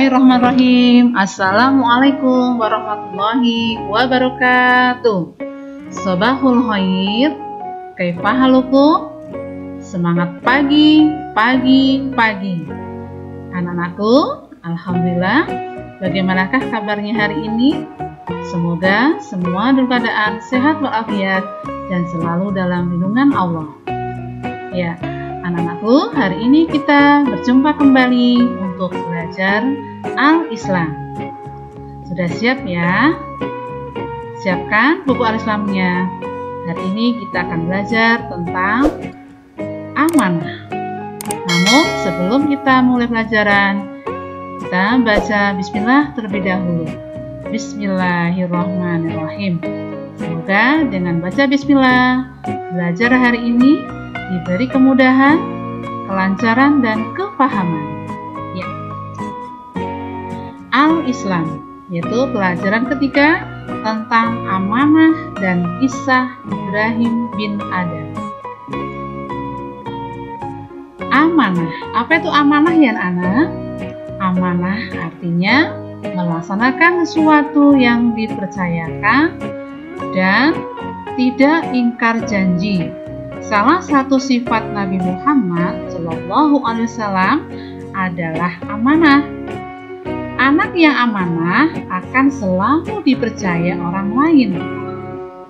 Bismillahirrahmanirrahim. Assalamualaikum warahmatullahi wabarakatuh. Sobahul khair. Kaifa halukum? Semangat pagi. Anak-anakku, alhamdulillah. Bagaimanakah kabarnya hari ini? Semoga semua dalam keadaan sehat walafiat dan selalu dalam lindungan Allah. Ya, anak-anakku, hari ini kita berjumpa kembali untuk belajar Al-Islam. Sudah siap ya? Siapkan buku Al-Islamnya. Hari ini kita akan belajar tentang amanah. Namun sebelum kita mulai pelajaran, kita baca bismillah terlebih dahulu. Bismillahirrahmanirrahim. Semoga dengan baca bismillah, belajar hari ini diberi kemudahan, kelancaran, dan kefahaman. Ya. Al-Islam, yaitu pelajaran ketiga tentang amanah dan kisah Ibrahim bin Adham. Amanah, apa itu amanah ya anak? Amanah artinya melaksanakan sesuatu yang dipercayakan dan tidak ingkar janji. Salah satu sifat Nabi Muhammad SAW adalah amanah. Anak yang amanah akan selalu dipercaya orang lain.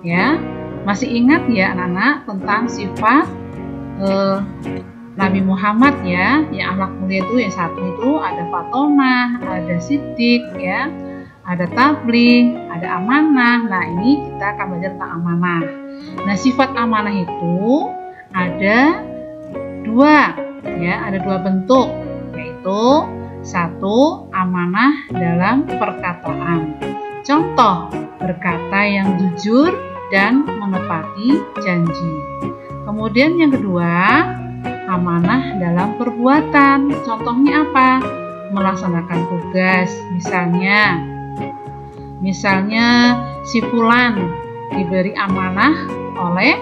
Ya, masih ingat ya anak-anak tentang sifat Nabi Muhammad ya, yang akhlak mulia itu yang satu itu ada Fatonah, ada Siddiq ya, ada tabligh, ada amanah. Nah, ini kita akan belajar tentang amanah. Nah, sifat amanah itu ada dua bentuk, yaitu satu, amanah dalam perkataan. Contoh, berkata yang jujur dan menepati janji. Kemudian yang kedua, amanah dalam perbuatan. Contohnya apa? Melaksanakan tugas. Misalnya si fulan diberi amanah oleh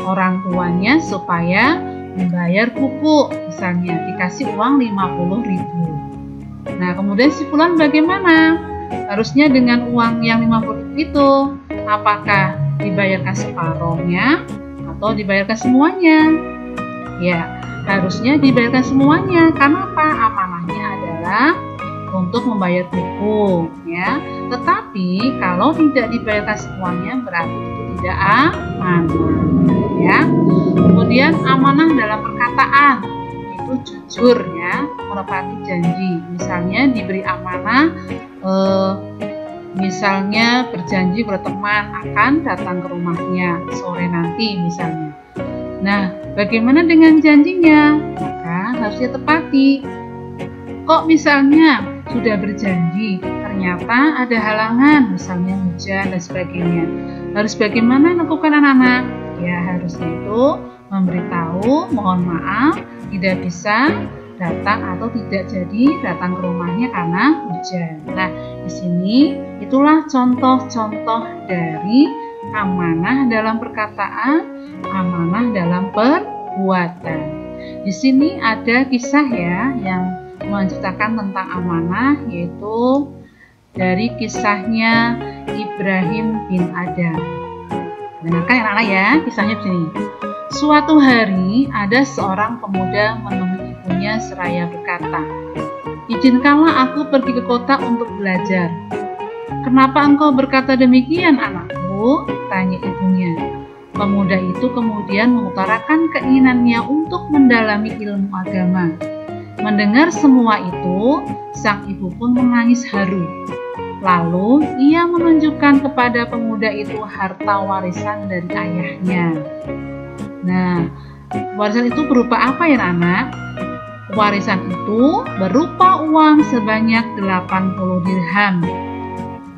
orang tuanya supaya membayar pupuk, misalnya dikasih uang 50.000. Nah, kemudian si fulan bagaimana? Harusnya dengan uang yang 50.000 itu, apakah dibayarkan separuhnya atau dibayarkan semuanya? Ya, harusnya dibayarkan semuanya. Karena apa? Amanahnya adalah untuk membayar pupuk ya. Tetapi kalau tidak dibayarkan semuanya berarti itu tidak amanah ya. Kemudian amanah dalam perkataan itu jujur ya, menepati janji. Misalnya diberi amanah misalnya berjanji berteman akan datang ke rumahnya sore nanti misalnya. Nah, bagaimana dengan janjinya? Maka harus ditepati. Kok misalnya sudah berjanji, ternyata ada halangan, misalnya hujan dan sebagainya. Harus bagaimana lakukan anak-anak? Ya, harusnya itu memberitahu, mohon maaf, tidak bisa datang atau tidak jadi datang ke rumahnya karena hujan. Nah, di sini itulah contoh-contoh dari amanah dalam perkataan, amanah dalam perbuatan. Di sini ada kisah ya yang menceritakan tentang amanah, yaitu dari kisahnya Ibrahim bin Adham. Dengarkan ya anak-anak ya, kisahnya begini. Suatu hari ada seorang pemuda menemui ibunya seraya berkata, "Izinkanlah aku pergi ke kota untuk belajar." "Kenapa engkau berkata demikian, anakku?" tanya ibunya. Pemuda itu kemudian mengutarakan keinginannya untuk mendalami ilmu agama. Mendengar semua itu, sang ibu pun menangis haru. Lalu ia menunjukkan kepada pemuda itu harta warisan dari ayahnya. Nah, warisan itu berupa apa ya anak? Warisan itu berupa uang sebanyak 80 dirham.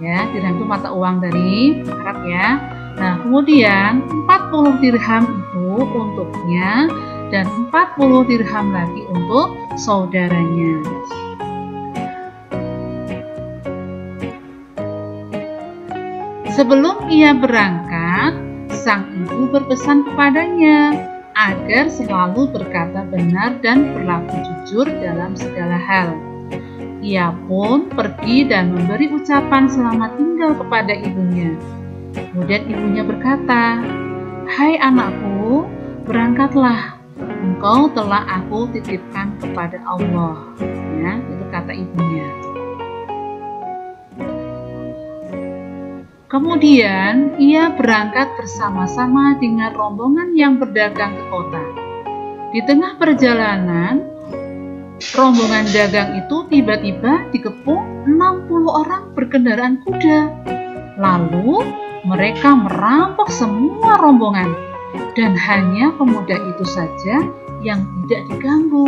Ya, dirham itu mata uang dari Arab ya. Nah, kemudian 40 dirham itu untuknya dan 40 dirham lagi untuk saudaranya. Sebelum ia berangkat, sang ibu berpesan kepadanya agar selalu berkata benar dan berlaku jujur dalam segala hal. Ia pun pergi dan memberi ucapan selamat tinggal kepada ibunya. Kemudian ibunya berkata, "Hai anakku, berangkatlah, engkau telah aku titipkan kepada Allah." Ya, itu kata ibunya. Kemudian ia berangkat bersama-sama dengan rombongan yang berdagang ke kota. Di tengah perjalanan, rombongan dagang itu tiba-tiba dikepung 60 orang berkendaraan kuda. Lalu mereka merampok semua rombongan, dan hanya pemuda itu saja yang tidak diganggu.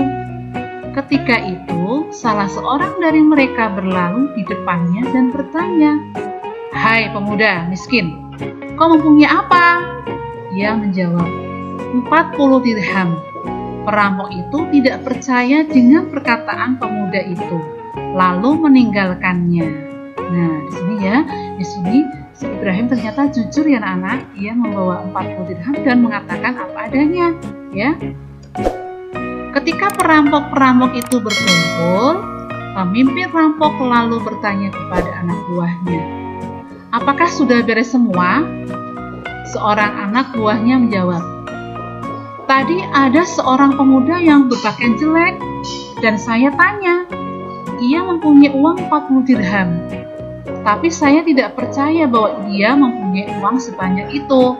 Ketika itu, salah seorang dari mereka berlalu di depannya dan bertanya, "Hai pemuda miskin, kau mempunyai apa?" Ia menjawab, 40 dirham. Perampok itu tidak percaya dengan perkataan pemuda itu, lalu meninggalkannya. Nah, di sini si Ibrahim ternyata jujur ya anak-anak. Ia membawa 40 dirham dan mengatakan apa adanya, ya. Ketika perampok-perampok itu berkumpul, pemimpin rampok lalu bertanya kepada anak buahnya, "Apakah sudah beres semua?" Seorang anak buahnya menjawab, "Tadi ada seorang pemuda yang berpakaian jelek dan saya tanya, ia mempunyai uang 40 dirham. Tapi saya tidak percaya bahwa dia mempunyai uang sebanyak itu.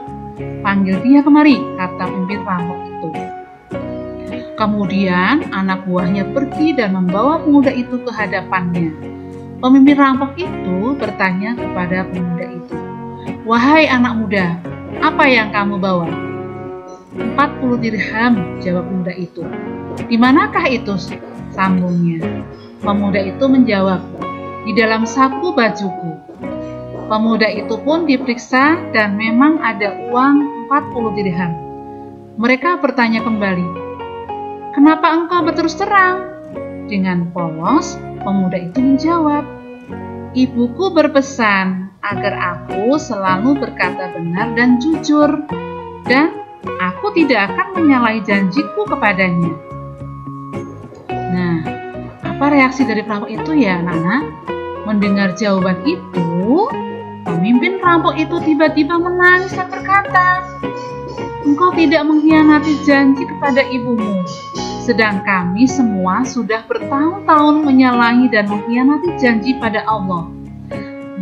Panggil dia kemari," kata pemimpin rampok itu. Kemudian anak buahnya pergi dan membawa pemuda itu ke hadapannya. Pemimpin rampok itu bertanya kepada pemuda itu, "Wahai anak muda, apa yang kamu bawa?" 40 dirham, jawab pemuda itu. "Di manakah itu?" sambungnya. Pemuda itu menjawab, "Di dalam saku bajuku." Pemuda itu pun diperiksa dan memang ada uang 40 dirham. Mereka bertanya kembali, "Kenapa engkau berterus terang?" Dengan polos, pemuda itu menjawab, "Ibuku berpesan agar aku selalu berkata benar dan jujur, dan aku tidak akan menyalahi janjiku kepadanya." Nah, apa reaksi dari perampok itu ya anak-anak? Mendengar jawaban itu, pemimpin rampok itu tiba-tiba menangis dan berkata, "Engkau tidak mengkhianati janji kepada ibumu, sedang kami semua sudah bertahun-tahun menyalahi dan mengkhianati janji pada Allah.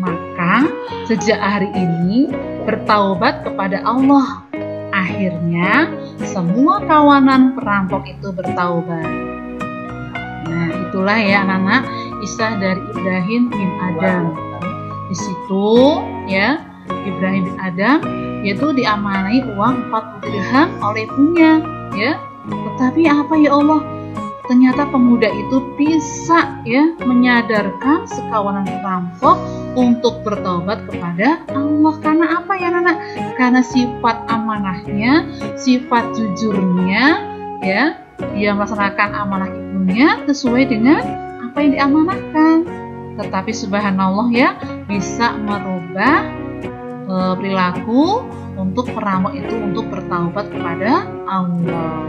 Maka sejak hari ini bertaubat kepada Allah." Akhirnya semua kawanan perampok itu bertaubat. Nah, itulah ya anak-anak kisah dari Ibrahim bin Adham. Di situ ya, Ibrahim bin Adham yaitu diamanai uang 40 dirham oleh ibunya, ya. Tetapi apa ya Allah? Ternyata pemuda itu bisa ya menyadarkan sekawanan perampok untuk bertobat kepada Allah. Karena apa ya anak? Karena sifat amanahnya, sifat jujurnya, ya, dia melaksanakan amanah ibunya sesuai dengan apa yang diamanahkan. Tetapi subhanallah ya, bisa merubah perilaku untuk perampok itu untuk bertaubat kepada Allah.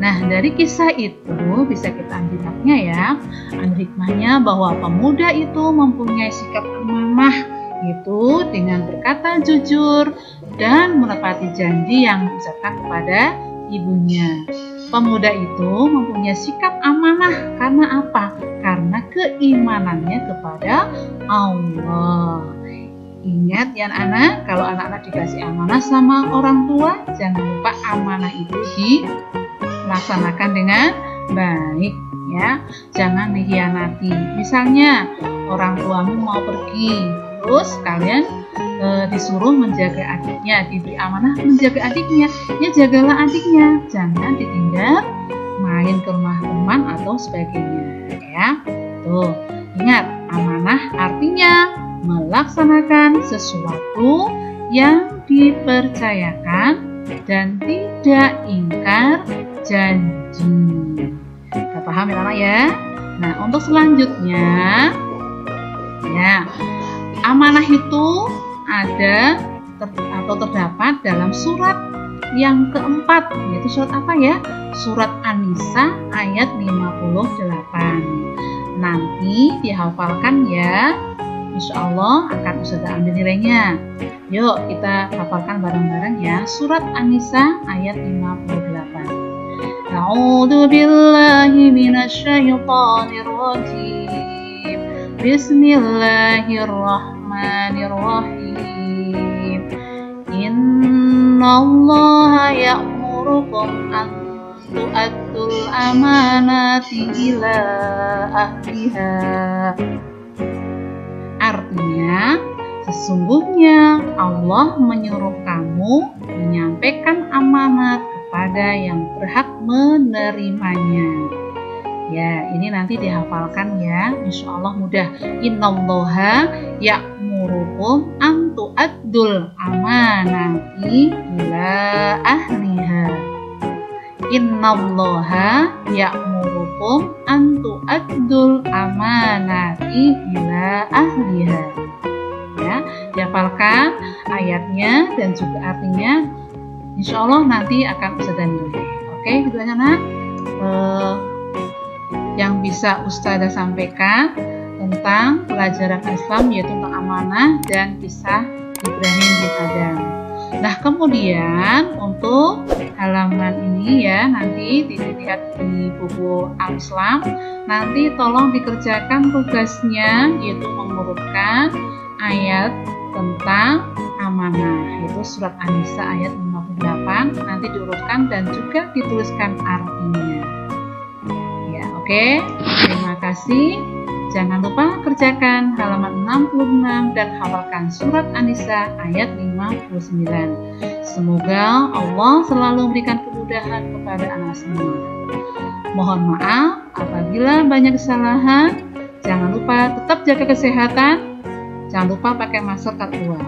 Nah, dari kisah itu bisa kita ambil hikmahnya ya. Ambil hikmahnya bahwa pemuda itu mempunyai sikap amanah, itu dengan berkata jujur dan menepati janji yang diucapkan kepada ibunya. Pemuda itu mempunyai sikap amanah karena apa? Karena keimanannya kepada Allah. Ingat ya anak-anak, kalau anak-anak dikasih amanah sama orang tua, jangan lupa amanah itu dilaksanakan dengan baik ya. Jangan dikhianati. Misalnya orang tuamu mau pergi, terus kalian disuruh menjaga adiknya, diberi amanah menjaga adiknya, ya jagalah adiknya, jangan ditinggal main ke rumah teman atau sebagainya ya. Tuh, ingat, amanah artinya melaksanakan sesuatu yang dipercayakan dan tidak ingkar janji. Kita paham ya anak ya? Nah, untuk selanjutnya ya, amanah itu ada atau terdapat dalam surat yang keempat, yaitu surat apa ya? Surat An-Nisa ayat 58. Nanti dihafalkan ya. Insya Allah akan Ustazah ambil nilainya. Yuk kita hafalkan bareng-bareng ya. Surat An-Nisa ayat 58. A'udzu billahi minasyaitonir rajim. Bismillahirrahmanirrahim. Innallaha ya'murukum an tu'addul amanati ila ahliha. Artinya, sesungguhnya Allah menyuruh kamu menyampaikan amanat kepada yang berhak menerimanya. Ya, ini nanti dihafalkan ya. Insya Allah mudah. Innallaha ya'murukum an tu'addul amanati ila ahliha. Innallaha ya'murukum an tu'addul amanati ila ahliha. Ya, dihafalkan ayatnya dan juga artinya. Insya Allah nanti akan Ustazah nilai. Oke, gitu aja nak. Yang bisa Ustazah sampaikan tentang pelajaran Islam, yaitu tentang amanah dan kisah Ibrahim bin Adham. Nah, kemudian untuk halaman ini ya, nanti dilihat di buku Al-Islam. Nanti tolong dikerjakan tugasnya, yaitu mengurutkan ayat tentang amanah, yaitu surat An-Nisa ayat 58. Nanti diurutkan dan juga dituliskan artinya. Ya, oke. Terima kasih. Jangan lupa kerjakan halaman 66 dan hafalkan surat An-Nisa ayat 59. Semoga Allah selalu memberikan kemudahan kepada anak semua. Mohon maaf apabila banyak kesalahan. Jangan lupa tetap jaga kesehatan. Jangan lupa pakai masker keluar.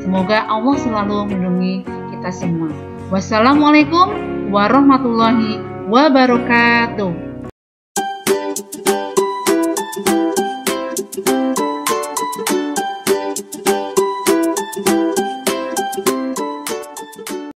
Semoga Allah selalu melindungi kita semua. Wassalamualaikum warahmatullahi wabarakatuh.